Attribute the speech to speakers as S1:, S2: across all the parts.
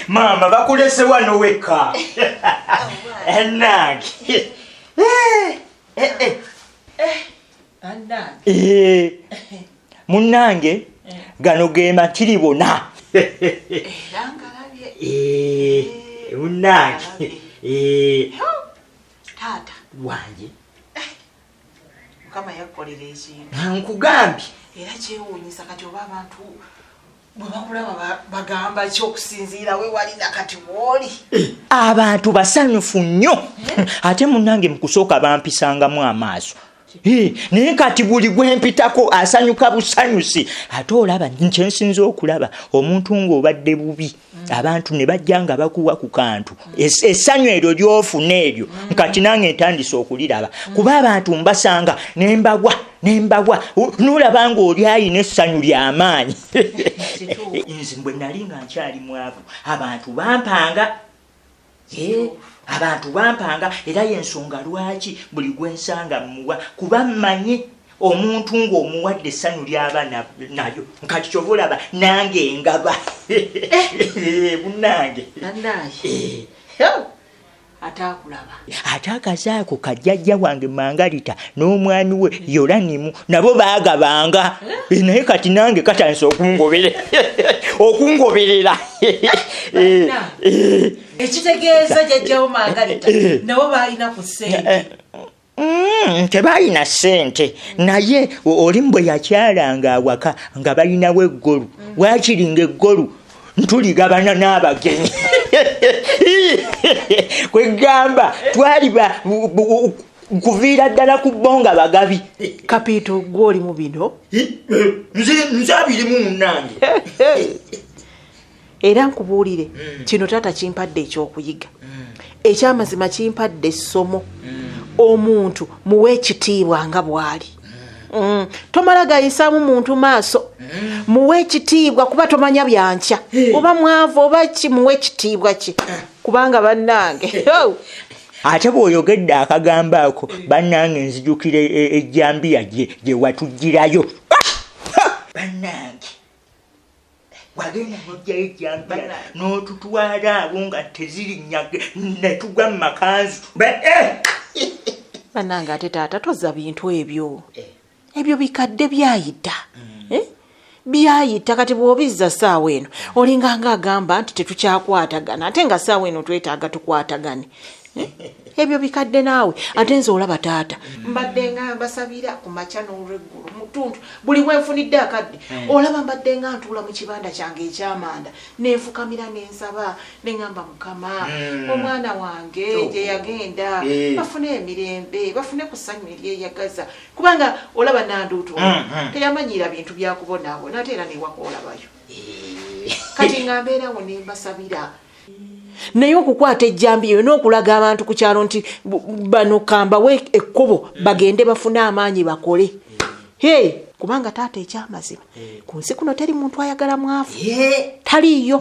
S1: Mama bakulese wano weka. Enange. Munange gano ge matiri bona. Munange.
S2: Tata
S1: wanje.
S2: Kama yakolera ekintu.
S1: Nkugambye.
S2: Era kyewuunyisa kati oba abantu bwe bakulaba bagamba ekyokusinziira we wali nakati woli.
S1: Abantu basanyufu nnyo. Ate munange mukusooka bampisangamu amaaso. Naye kati buli gwempitako asanyuka busanyusi. Ate olaba nkyensinza okulaba omuntu ng'obadde bubi abantu ne bajja nga bakuwa ku kantu essanyu eryo ly'ofuna eryo kati nange ntandise okuliraba kuba abantu mbasanga nembagwa n'olaba ng'oli ayina essanyu ly'amaanyi. Nze bwe nali nga nkyali mwavu abantu bampanga era y'ensonga lwaki buli gwensanga mmuwa kuba mmanyi omuntu ng'omuwadde essanyu ly'aba nayo nkati kyova olaba nange engaba. Bunnange ate akazaako kajjajja wange Mangalita n'omwami we Yoranimu nabo baagabanga naye kati nange katandise okungoberera.
S2: Ekitegeeza jjajjawo Mangalita nabo baalina ku ssente.
S1: Tebalina ssente naye olimu bwe yakyalanga awaka nga balinawo eggolu waakiringa eggolu ntuligabana n'abagenyi. Kwegamba twali kuviira ddala ku bonga bagabi.
S2: Kapito gw'oli mu bino?
S1: Nze abirimu munnange.
S2: Era nkubuulire kino taata kimpadde ekyokuyiga. Ekyamazima kimpadde essomo. Omuntu muwe ekitiibwa nga bw'ali. Tomala gayisaamu muntu maaso. Muwe ekitiibwa kuba tomanya byankya. Oba mwavu oba ki muwe ekitiibwa ki. Kubanga bannange.
S1: Ate bw'oyogedde akagambo ako bannange nzijukira ejjambiya gye watugirayo. Bannange wagenda n'ojjayo ejjambiya n'otutwala abo nga tezirinyage ne tugwa mu makanzu.
S2: Bannange ate taata tozza bintu ebyo. Ebyo bikadde byayita. Byayita kati bw'obizza ssaawa eno olinganga agamba nti tetukyakwatagana ate nga ssaawa eno twetaaga tukwatagane. Ebyo bikadde naawe ate nze olaba taata mbadde nga mbasabira ku makya n'olweggulu mutuntu buli wenfunidde akadde olaba mbadde nga ntuula mu kibanda kyange ekyamanda nenfukamira nensaba neŋŋamba Mukama omwana wange gye yagenda bafune emirembe bafune ku ssanyu eryeyagaza kubanga olaba nanduutu teyamanyira bintu byakubonaabona ate era newaka olabayo kati nga mbeerawo ne mbasabira. Naye okukwata ejjambiya n'okulaga abantu ku kyalo nti bano kambawe ekkubo bagende bafune amaanyi bakole. Kubanga taata ekyamazima ku nsi kuno teri muntu ayagala mwavu. Taliiyo.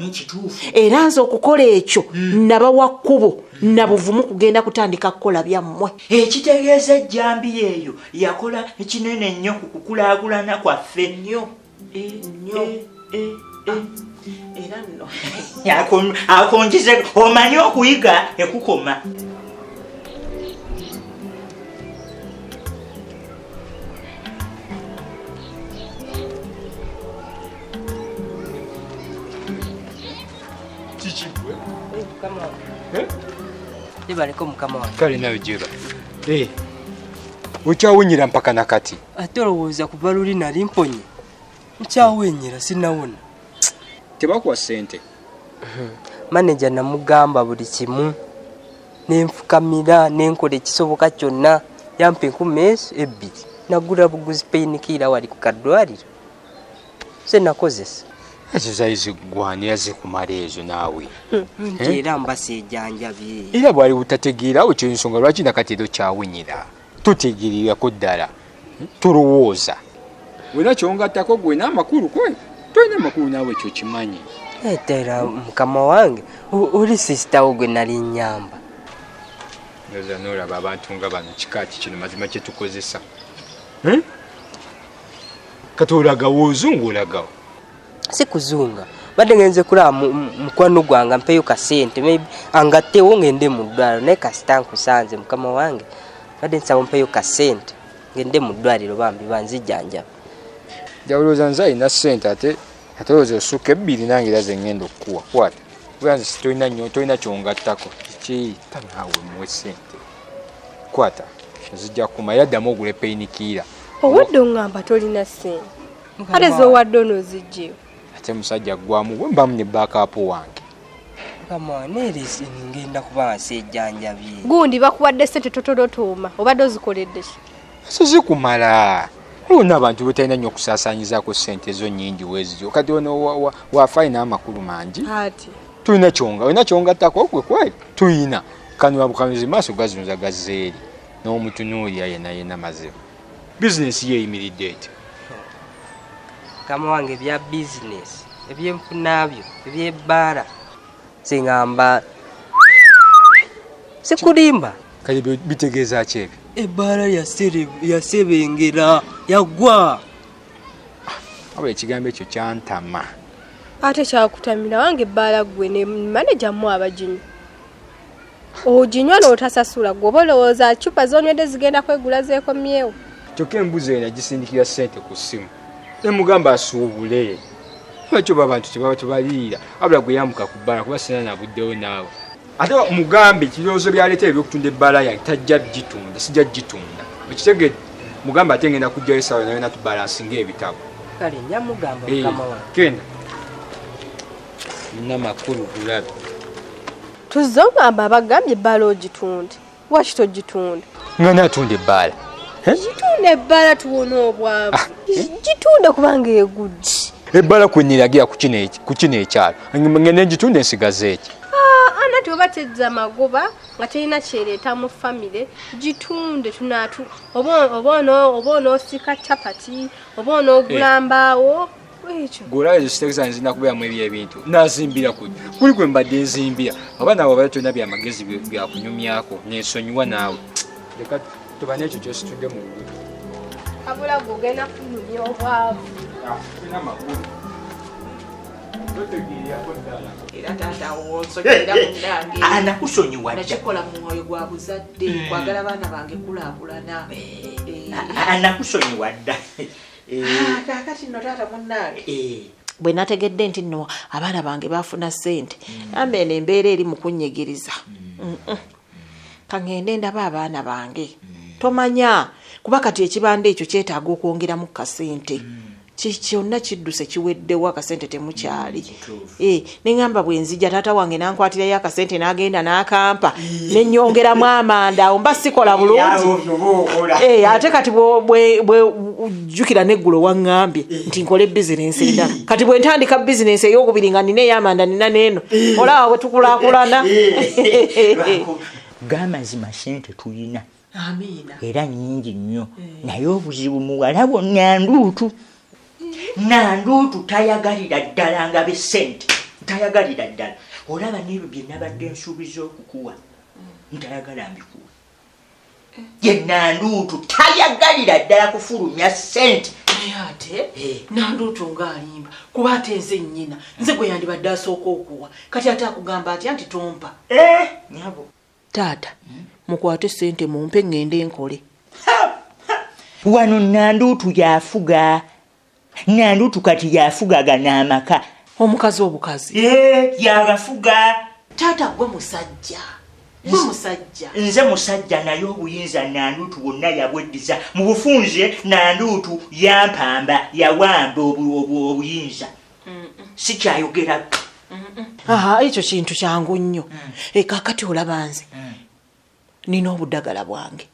S2: Era nze okukola ekyo nabawa kkubo na buvumu kugenda kutandika kukola byammwe.
S1: Ekitegeeza ejjambiya eyo yakola ekinene nnyo ku kukulaakulana kwaffe.
S2: Nnyo. Era nno
S1: akonjize omanyi okuyiga ekukoma.
S3: Libaleko mukama wange.
S4: Kale nawe jeba. Okyawunyira mpaka nakati.
S3: Ate olowooza kuva luli nali mponye. Nkyawunyira sinawona.
S4: Tebakuwa ssente.
S3: Manager namugamba buli kimu. Nenfukamira nenkola ekisoboka kyonna. Yampa 12,000 nagula buguzi painkiller wali ku kaddwaliro. Se nakozesa.
S4: Ekizayizi gwani yazikumala ezo naawe.
S3: Era mbasejjanjabye.
S4: Era bwali butategeera awo kyensonga lwaki nakati ero kyawunyira. Tutegeerirako ddala. Tulowooza. Wena kyongattako gwe n'amakulu kwe. Toyina makulu naawe ekyo kimanyi.
S3: Etera mukama wange oli sister wo gwe nali nnyamba.
S4: Ndoza n'olaba abantu nga bano kikaaki kino mazima kye tukozesa. Kati olagawo ozungu olagawo.
S3: Si kuzunga badde ngenze kulaba mukwano gwange mpeyo ka sente maybe angattewo ngende mu ddwaliro naye kasita nkusanze mukama wange badde nsaba mpeyo ka sente ngende mu ddwaliro bambi banzijjanjaba.
S4: Jawuloza nze alina ssente ate olowooza osukka ebbiri nange era ze ngenda okukuwa kwata bwanze tolina kyongattako kiki tanaawe muwe ssente kwata ozijja kuma era ddamu ogula epeyinikiira
S5: owadde oŋŋamba tolina ssente ate z'owadde onoozijjeyo
S4: ate musajja gwamu bwe mbamu ne baakaapu wange
S3: mukama wange neeresi ngenda kuba nga seejjanjabye
S5: gundi bakuwadde ssente totolotooma obadde ozikoledde ki
S4: so zikumala olwonna abantu betalina nnyo okusaasaanyizaako ssente ezo nnyingi weezityo kati ono wafaalina amakulu mangi
S5: ati
S4: tulina olina kyongattako gwe kweli tulina kanula bukanuzi maaso gazinuza gazzeeri n'omutunuulira yenna mazima bizinesi ye eyimiridde eti
S3: mukama wange ebya bizinesi ebyenfunabyo ebyebbaala singamba sikulimba
S4: kale bitegeeza ki ebyo
S3: ebbaala yasebengera yagwa
S4: abula ekigambo ekyo kyantama
S5: ate kyakutamira wange ebbaala gwe ne maneja mu abaginyi oginywa n'otasasula gwe oba olowooza cupa zonywedde zigenda kwegula zeekomyewo
S4: kyokka embuzi eyo nagisindikira ssente ku ssimu nemugamba asuubule lwaki oba abantu tebaliira abula gwe yambuka ku bbaala kuba sina nabuddewo naawe ate mugambe kirowoozo byaleeta ebyokutunda ebbaala yange tajja gitunda sijja gitunda ekitegedde mugambe ate ngenda kujjayo essaawa nayo natubalansinga ebitabo
S3: kale nyamugamba mukama wange
S4: kenda nina makulu gulabe
S5: tuzze oŋŋamba abagambye ebbaala ogitunde waki togitunda
S4: nga natunda ebbaala
S5: gitunda ebbaala tuwona obwavu gitunde kubanga egudde
S4: ebbaala kweniragira ku kino ekyalo ngende ngitunda ensigaza eki
S5: anati oba tezza magoba nga terina kyereeta mu famire gitunde tunatu oba onoosika capati oba onoogula mbaawo ekyo
S4: golayo ezitekisa nzina kubeeramu ebyo ebintu nazimbira kuli gwe mbadde nzimbira oba naawe obayo tolina byamagezi byakunyumyako nensonyiwa naawe leka tuba n'ekyo kyositudde mu lugulu
S5: abula gogenda kulumya obwavu
S2: era taata wonsonyera munange
S1: anakusonyiwa dda
S2: nakikola mu mwoyo gwa buzadde kwagala baana bange kulaakulana
S1: anakusonyiwa dda
S2: kakati nno taata munnange bwe nategedde nti nno abaana bange bafuna ssente ambe eno embeera eri mu kunnyigiriza kaŋŋende ndaba abaana bange tomanya kuba kati ekibanda ekyo kyetaaga okwongeramu kasente kyonna kidduse kiweddewo akasente temukyali neŋŋamba bwe nzija taata wange nankwatirayo akasente n'agenda n'akampa nennyongeramu amanda awo mba sikola bulungi ate kati bwe jjukira neggulo waŋŋambye nti nkole bizinensi endala kati bwe ntandika bizinensi ey'okubiri nga nina ey'amanda nina n'eno olaba bwe tukulaakulana
S1: gamazima sente tulina
S2: amiina
S1: era nnyingi nnyo naye obuzibu muwala bwonna nanduutu tayagalira ddala nga besente tayagalira ddala olaba n'ebyo bye nabadde nsuubiza okukuwa ntayagala mbikuwa ye nanduutu tayagalira ddala kufulumya sente
S2: naye ate nanduutu ng'alimba kuba ate nze nnyina nze gwe yandibadde asooka okuwa kati ate akugamba atya nti tompa
S1: nyabo
S2: taata mukwate ssente mumpe ŋŋende nkole
S1: wano nanduutu yafuga nanduutu kati yafugaga n'amaka
S2: omukazi obukazi
S1: yagafuga
S2: taata gwe musajja
S1: nze musajja naye obuyinza nanduutu bwonna yabweddiza mu bufunze nanduutu yampamba yawamba obuyinza sikyayogera
S2: ekyo kintu kyangu nnyo kakati olaba nze nina obuddagala bwange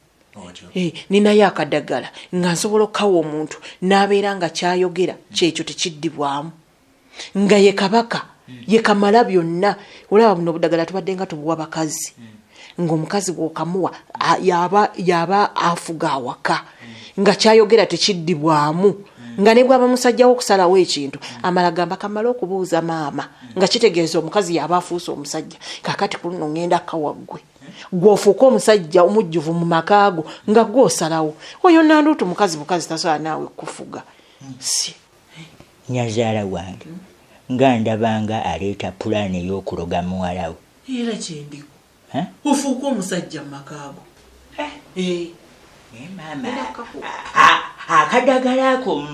S2: ninayo akaddagala nga nsobola okukawa omuntu n'abeera nga kyayogera kyekyo tekiddibwamu nga ye kabaka ye kamala byonna olaba buno obuddagala tubadde nga tubuwa bakazi ng'omukazi bw'okamuwa yaba afuga awaka nga kyayogera tekiddibwamu nga ne bwaba musajjawo okusalawo ekintu amala gamba kamala okubuuza maama nga kitegeeza omukazi yaba afuuse omusajja kakati ku luno ŋŋenda kawaggwe gw'ofuuka omusajja omujjuvu mu makaago nga gw'osalawo oyo nanduutu mukazi bukazi tasobola naawe kufuga
S1: nyazaala wange nga ndabanga aleeta pulaani ey'okuloga muwalawo.
S2: Era kyendiko ofuuka omusajja mu makaago.
S1: Maama akadagala ako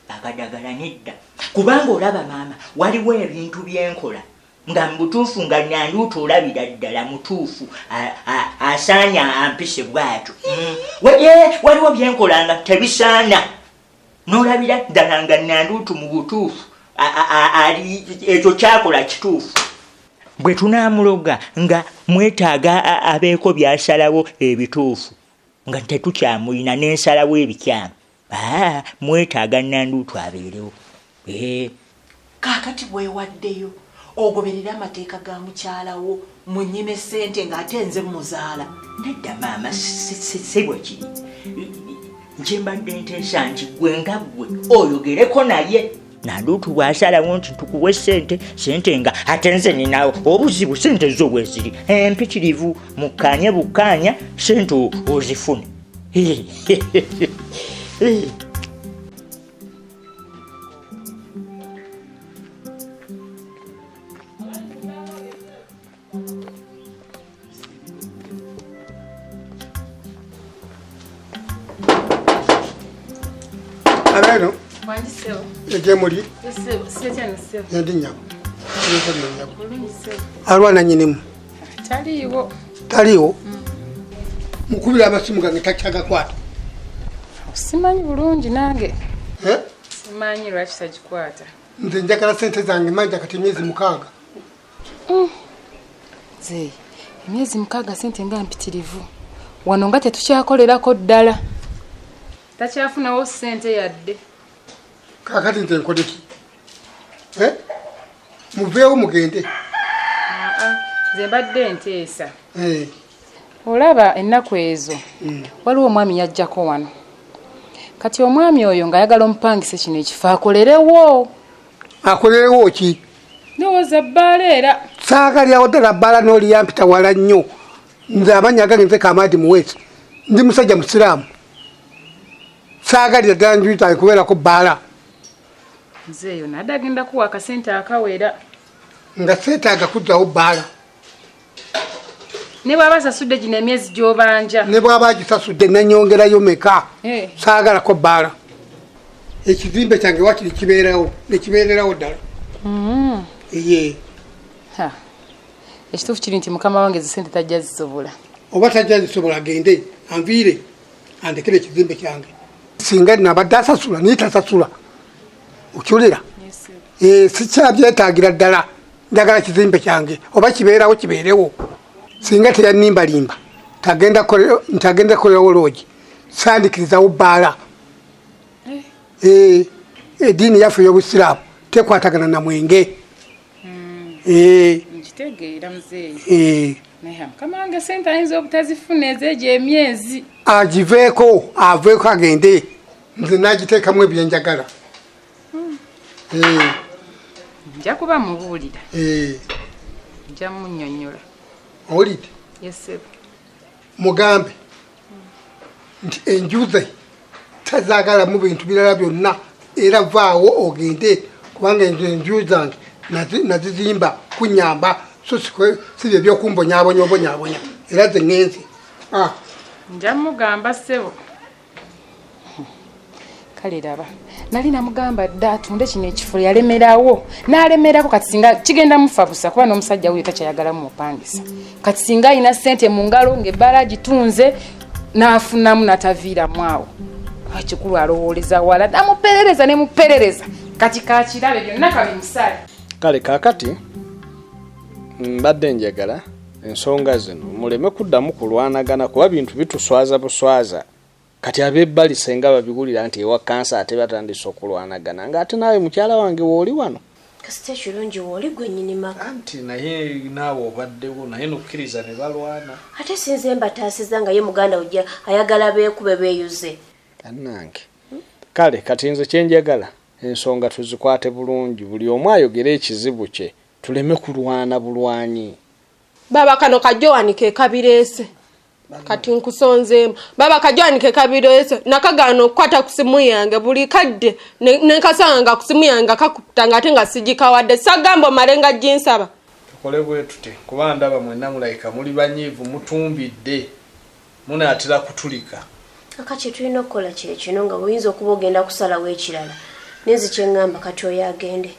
S1: akadagala nedda kubanga olaba maama waliwo ebintu byenkola nga mubutuufu nga Nyanduutu olabira ddala mutuufu asaanya ampise bw'atyo. Waliwo byenkola nga tebisaana n'olabira ddala nga Nyanduutu mu butuufu ekyo kyakola kituufu. Bwe tunaamuloga nga mwetaaga abeeko byasalawo ebituufu nga tetukyamulina n'ensalawo ebikyamu mwetaaga Nyanduutu abeerewo.
S2: Kaakati bwewaddeyo ogoberera amateeka ga mukyalawo munyime ssente ng'ate nze muzaala.
S1: Nedda maama si bwe kiri. Nje mbadde nteesa nti gwe nga ggwe oyogereko naye. Nyanduutu bw'asalawo nti tukuwe sente nga ate nze ninawo obuzibu sente zo bwe ziri empitirivu mukkaanye bukkaanya sente ozifune.
S6: Aleno
S5: Wandisewo.
S6: egemuli
S5: Sewo, sijana sewo.
S6: yandi nyabo alwana nyinimu taliwo mukubira amasimu gange takyagakwata.
S7: Simanyi bulungi nange. Simanyi lwaki tagikwata.
S6: Nze njagala sente zange manja kati emyezi 6.
S7: Ze emyezi 6 sente nga mpitirivu wano nga tetukyakolerako ddala. Takyafunawo sente yadde.
S6: Kakati nze nkole ki? Muveewo mugende.
S7: Nze mbadde nteesa. Olaba ennaku ezo waliwo omwami yajjako wano. Kati omwami oyo ng'ayagala omupangise kino ekifo akolerewo.
S6: Akolerewo ki?
S7: Ndowooza bbaala era.
S6: Saagalyawo ddala bbaala n'oliyampita wala nnyo. Nze amannya gange nze Kamadi Muweesi. Ndi musajja musiraamu. Saagalira ddala njuyitange kubeerako bbaala.
S7: Nze eyo nadde agenda kuwa akasente akawera.
S6: Nga seetaaga kuddawo bbaala.
S7: Ne bw'aba asasudde gino emyezi gy'obanja.
S6: Ne bw'aba agisasudde nanyongerayo meka. Saagalako bbaala. Ekizimbe kyange wakiri kibeerawo nekibeererawo ddala.
S7: Ekituufu kiri nti mukama wange zisente tajja zisobola.
S6: Oba tajja zisobola agende anviire andekere ekizimbe kyange. Singa nabadde asasula naye tasasula. Okiwulira? Sikyabyetaagira ddala. Njagala kizimbe kyange oba kibeerawo kibeerewo. Singa teyannimbalimba ntagenda kukolerawo loogi sandikirizawo bbaala. Eddiini yaffe ey'obusiraamu tekwatagana na mwenge.
S7: Nkitegeera muzeeyi. Naye mukama wange sente ayinza obutazifuna ezeegyo emyezi.
S6: Agiveeko aveeko agende nze nagiteekamu ebyenjagala.
S7: Nja kuba mubuulira. Nja munnyonnyola.
S6: Owulidde?
S7: Yesebo.
S6: Mugambe nti enjuze tazaagala mu bintu birala byonna era vaawo ogende kubanga enju zange nazizimba kunyamba so si bye by'okumbonyabonyabonya era ze ngenze.
S7: Nja mugamba ssebo. Kale raba nali namugamba dda atunde kino ekifo yalemerawo n'alemerako kati singa kigenda mufa busa kuba n'omusajja wuyo takyayagalamu mupangisa. Kati singa alina ssente mu ngalo ng'ebbaala agitunze n'afunamu n'ataviiramu awo. Ekikulu alowooleza wala namuperereza ne muperereza kati kakirabe byonna kabimusale.
S8: Kale kaakati mbadde njagala ensonga zino muleme kuddamu kulwanagana kuba bintu bituswaza buswaza. Kati abebbali senga babigulira nti ewa kansa ate batandise okulwanagana ng'ate naawe mukyala wange wooli wano.
S9: Kasita ekirungi wooli gwe nnyini maka.
S8: Anti naye naawe obaddewo naye n'okkiriza ne balwana.
S9: Ate sinze mbataasiza nga ye muganda ujja ayagala beekube beeyuze.
S8: Annange. Kale kati nze kye njagala ensonga tuzikwate bulungi buli omu ayogere ekizibu kye tuleme kulwana bulwanyi.
S5: Baba kano kajjo wanike kabireese.
S10: kati nkusonzeemu baba kajwanike kabiro eso nakagaana okukwata ku simu yange buli kadde nenkasanga ku simu yange kakutanga ate nga sigikawadde sagamba omale nga ginsaba
S8: tukole bwe tute kuba ndaba mwenna mulayika muli banyiivu mutumbidde munaatira kutulika
S9: akati tulina okukola kino nga buyinza okuba ogenda kusalawo ekirala nenzi kyeŋŋamba kati oyo agende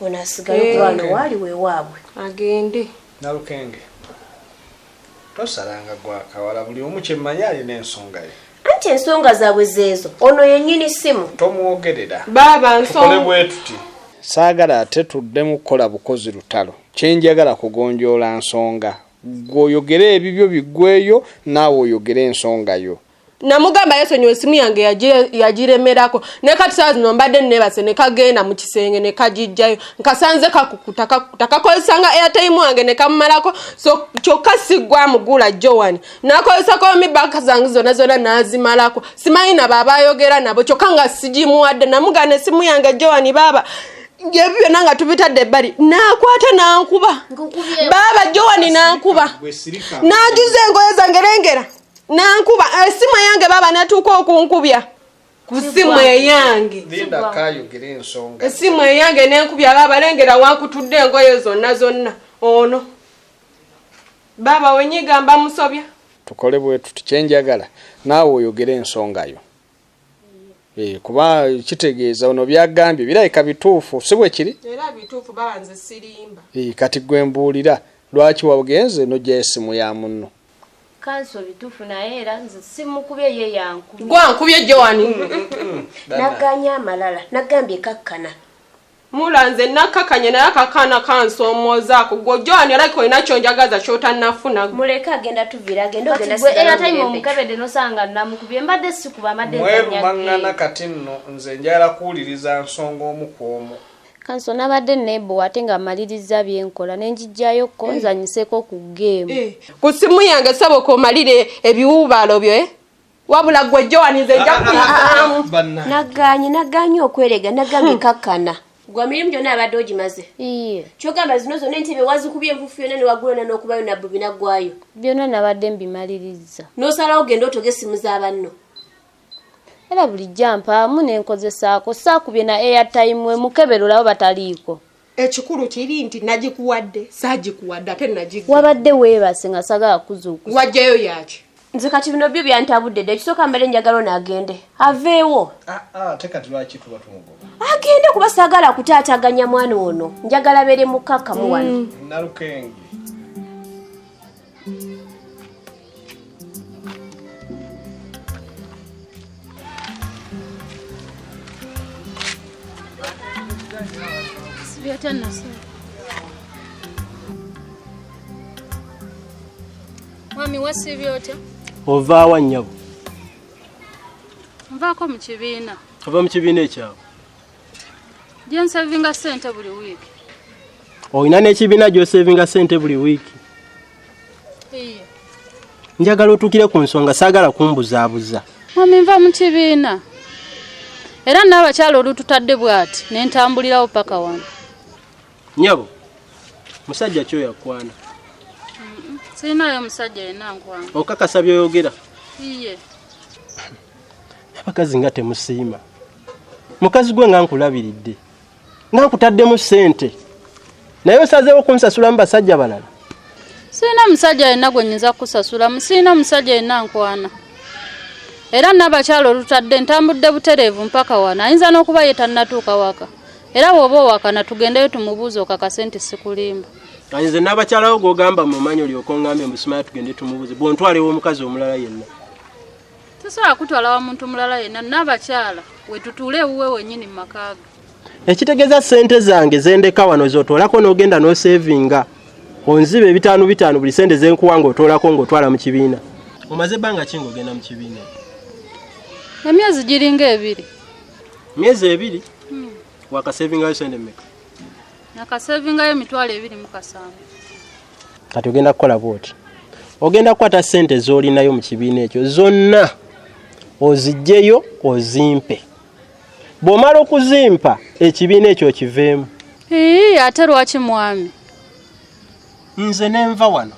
S9: ono asigale okubano waali weewaabwe
S10: agende
S8: Nalukenge tosalanga gwakawala buli omu kyemmanyi alina ensonga ye
S9: anti ensonga zaabwe zeezo ono yennyini simu
S8: tomwogerera
S10: baba
S8: tukole bwe tuti saagala ate tudde mu kukola bukozi lutalo kyenjagala kugonjoola nsonga gwoyogere ebibyo biggweyo naawe oyogere ensonga yo
S10: namugamba yesonyiwa esimu yange yagiremerako ne kati saa zino mbadde nnebase ne kagenda mu kisenge ne kagijjayo nkasanze kakukuta kakozesanga airtime wange ne kamumalako so kyokka siggwamugula Joan nakozesako emibaka zange zonna nazimalako simanyi nabo abayogera nabo kyokka nga sigimuwadde namugana esimu yange Joan baba ebyo byonna nga tubitadde ebbali nakwata nankuba baba Joan nankuba najuza engoye zange lengera nankuba esimu yange baba natuuka okunkubya ku simu eyange
S8: linda kayogere ensonga
S10: esimu eyange nenkubya baba lengera wankutudde engoye zonna ono baba wenyigamba musobya
S8: tukole bwe tuti kyenjagala naawe oyogere ensonga yo kuba kitegeeza ono byagambye birayika bituufu si bwe kiri
S10: era bituufu baba nze sirimba
S8: kati gwe mbuulira lwaki wagenze nojja esimu ya munno
S9: kanso bituufu naye era nze simukubye ye yankubye
S10: gwankubye Joan
S9: naganya amalala nagambye kakkana
S10: mulanze nakakanye naye akakana kansomoozaako gwe Joan alako olina kyonjagaza kyotannafuna
S9: muleke agenda tuvira agenda ogenda time omukebedde nosanga namukubye mbadde sikuba amadde
S8: mwerumangana kati nno nze njala kuwuliriza nsonga omu ku omu
S11: kanso nabadde nebo ate nga maliriza byenkola nenjijjayo konzanyiseko ku game
S10: ku simu yange saboka omalire ebiwubaalo byo wabula gwe Joan nze nja
S9: naganye okwerega nagambye kakkana gwa mirimu gyonna abadde ogimaze kyogamba zino zonna entebe wazikubye enfufu yonna newagulana n'okubayo nabbu binaggwayo
S11: byonna nabadde mbimaliriza
S9: n'osalawo ogenda otoga essimu z'abanno
S11: era buli jampamu nenkozesaako saakubye na airtime we mukebero labo bataliiko
S10: ekikulu kiri nti nagikuwadde saagikuwadde ate nagigwa
S11: wabadde weebase nga sagala kuzuukusa
S10: wajjayo yaki
S9: nze kati bino byo byantabudde dde ekisooka mbere njagala ono agende aveewo
S8: ate kati lwaki tuba tumugoba
S9: agende kuba saagala kutaataganya mwana ono njagala beere mukakkamu wano
S8: Nalukenge
S12: Mwami wasibye otya?
S13: Ovaawa nnyabo?
S12: Nvaako mu kibiina.
S13: Ova mu kibiina ekyawe?
S12: Gye nsavinga ssente buli wiiki.
S13: Olina n'ekibiina gy'osevinga ssente buli wiiki?
S12: Iye.
S13: Njagala otuukire ku nsonga saagala kumbuzaabuza.
S12: Mwami nva mu kibiina. Era n'abakyala olututadde bw'ati ne ntambulirawo paka wano.
S13: Nnyabo, musajja kyo yakwana?
S12: Sirinayo musajja yenna nkwana.
S13: Okakasa by'oyogera?
S12: Iye.
S13: Abakazi nga temusiima. Mukazi gwe nga nkulabiridde. Nga nkutaddemu ssente. Naye osazeewo kunsasula mu basajja balala?
S12: Sirina musajja yenna gwe nnyinza kusasula, sirina musajja yenna nkwana. Era n'abakyala olutadde ntambudde butereevu mpaka wano ayinza n'okuba ye tannatuuka waka. Era bw'oba owakana tugendeyo tumubuuze okakase nti sikulimba.
S13: Nze n'abakyalawo g'ogamba mu manyi olyoka ongambe mbusimayo tugende tumubuuze bw'ontwalewo omukazi omulala yenna.
S12: Tosobola kutwala wa muntu mulala yenna n'abakyala we tutuule ewuwe wennyini mu makaaga.
S13: Ekitegeeza ssente zange zendeka wano z'otoolako n'ogenda n'osevinga. Onzibe 5 buli ssente ze nkuwa ng'otoolako ng'otwala mu kibiina. Omaze ebbanga ki ng'ogenda mu kibiina?
S12: Emyezi giringa 2.
S13: Myezi 2? Wakasevingayo ssente mmeka?
S12: Nakasevingayo emitwalo 27.
S13: Kati ogenda kukola bw'oti. Ogenda kukwata ssente z'olinayo mu kibiina ekyo zonna ozigyeyo ozimpe. Bw'omala okuzimpa ekibiina ekyo kiveemu.
S12: Ate lwaki mwami?
S13: Nze nenva wano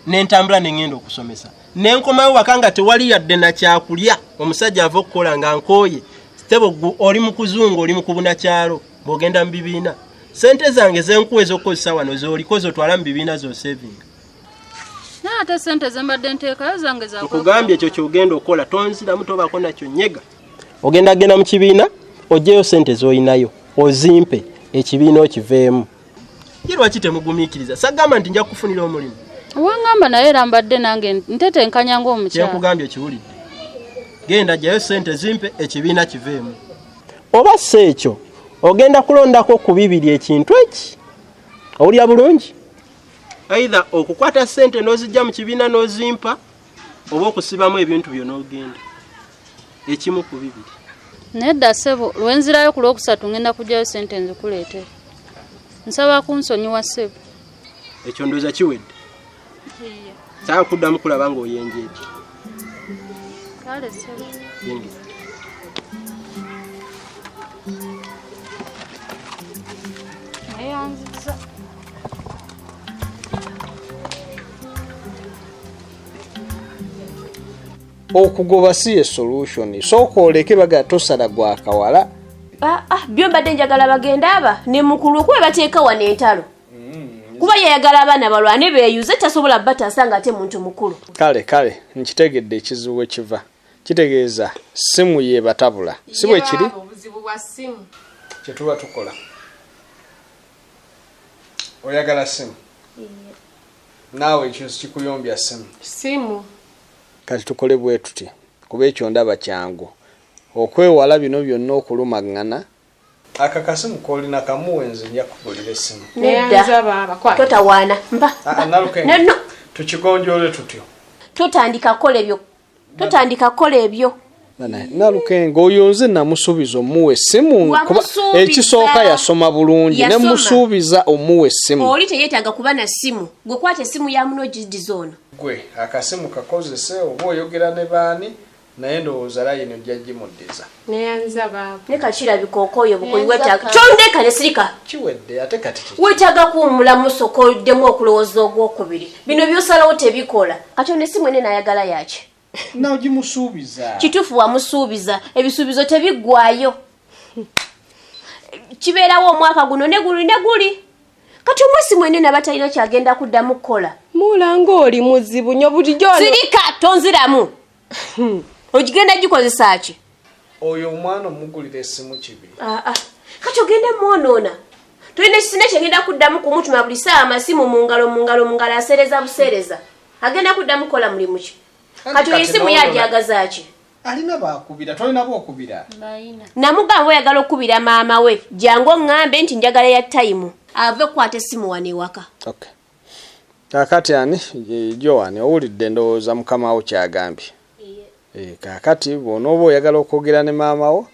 S13: nentambula nengenda okusomesa nenkomayo waka nga tewali yadde na kyakulya omusajja ava okukola nga nkooye Stebo oli mu kuzungu oli mu kubuna kyalo bw'ogenda mu bibiina sente zange zenkuwa ez'okukozesa wano z'olikoze otwala mu bibiina zo saving
S12: ate sente zembadde nteekayo zange
S13: nkugambye ekyo kyogenda okukola tonziramu tobaako nakyo nyega ogenda genda mu kibiina ojjeyo sente z'olinayo ozimpe ekibiina okiveemu ye lwaki temugumiikiriza sagamba nti nja kufunira omulimu
S12: wangamba naye era mbadde nange ntetenkanya ng'omukyala
S13: kyekugambye kiwulidde genda jayo sente zimpe ekibiina kiveemu
S14: oba si ekyo ogenda kulondako ku bibiri ekintu eki owulya bulungi
S13: aidha okukwata sente n'ozijja mu kibiina n'ozimpa oba okusibamu ebintu byo n'ogenda ekimu ku bibiri
S12: nedda ssebo lwenzirayo ku lwokusatu ngenda kujjayo sente nzikuleetere nsaba kunsonyiwa ssebo
S13: ekyo ndooza kiwedde saa kuddamu kulaba ng'oyenjeeti
S12: kale ssebo
S13: yingira
S12: neyanziza
S8: okugoba si ye solution sooka oleke baga tosala gwa kawala
S9: byo mbadde njagala bagenda aba ne mukulu kuba bateeka wano entalo kuba yayagala abaana balwane beeyuze tasobola bataasa nga ate muntu mukulu
S8: kale nkitegedde ekizibu ekiva kitegeeza simu ye batabula si bwe kiri
S10: obuzibu bwa simu
S8: kyetuba tukola oyagala simu naawe ekyo kikuyombya simu kati tukole bwe tuti kuba ekyo ndaba kyangu okwewala bino byonna okulumagana akakasimu kolina kamuwenze nja kugulira essimu
S9: totawaana mba
S8: no tukigonjole tutyo
S9: totandika kola ebyo
S8: Nalukenge oyo nze namusuubiza omuwe essimu kuba ekisooka yasoma bulungi ne musuubiza omuwe essimu
S9: oli teyeetaaga kuba na simu gwe kwata essimu ya muno gidizono
S8: gwe akasimu kakozese oba oyogera ne baani naye ndowooza layini ojja gimuddiza
S10: neyanza baaba
S9: ne kakirabika okooyo bukuli wetaaga kyondeka ne sirika
S8: kiwedde ate kati
S9: wetaaga kuwumulamu sokoddemu okulowooza ogwokubiri bino byosalawo tebikola katyo n'essimu ene naayagala yaki
S8: nawe gimusuubiza
S9: kituufu wamusuubiza ebisuubizo tebiggwayo kibeerawo omwaka guno ne guli kati omwezi mwene nabatalina kyagenda kuddamu kukola
S10: mulanga oli muzibu nnyo bulijjo
S9: sirika tonziramu ogigenda gikozesa ki
S8: oyo omwana omugulira essimu kibi
S9: kati ogenda mwonoona tulina ekisina kyagenda kuddamu kumutuma buli saa amasimu mungalo aseereza buseereza agenda kuddamu kukola mulimu ki kati oyisimu yajagaza ki
S8: alina bakubira tolina bokubira
S9: namugamba oyagala okubira maama we jangu oŋŋambe nti njagala ya tayimu ave kukwata essimu wano ewaka
S8: kakati ani Joan owulidde ndowooza mukama wo kyagambye kakati bw'onooba oyagala okwogera ne maama wo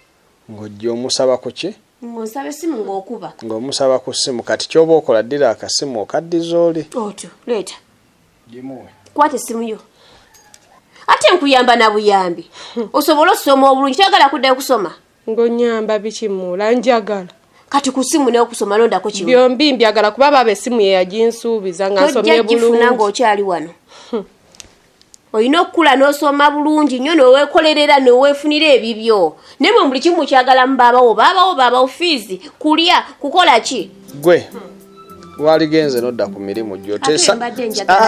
S8: ng'ojja omusaba ku ki
S9: ng'onsaba essimu ng'okuba
S8: ng'omusaba ku ssimu kati ky'oba okola ddira akasimu okaddiza oli
S9: otyo leeta
S8: gimuwe
S9: kwata essimu yo ate nkuyamba na buyambi osobola okusoma obulungi kyagala kuddayo kusoma
S10: ng'onyamba bikimula njagala
S9: kati ku ssimu n'okusoma londako kimu
S10: byombi mbyagala kuba baba essimu ye yaginsuubiza nga nsomye bulungi
S9: tojja ng'okyali wano olina okukula n'osoma bulungi nnyo n'oweekolerera n'oweefunira ebibyo naye mwe buli kimu kyagala mu baabawo fiizi kulya kukola ki
S8: gwe waligenze nodda ku mirimu gyo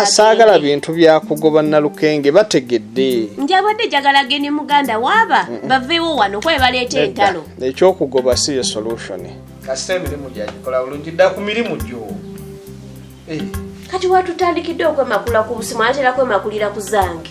S8: saagala bintu byakugoba Nalukenge bategedde
S9: njabadde jagala gene muganda waaba baveewo wano kwe baleeta entalo
S8: ekyokugoba si ye solution kasita emirimu gyagikola bulungi dda ku mirimu gyo
S9: kati watutandikidde okwemakula ku busimu atera kwemakulira ku zange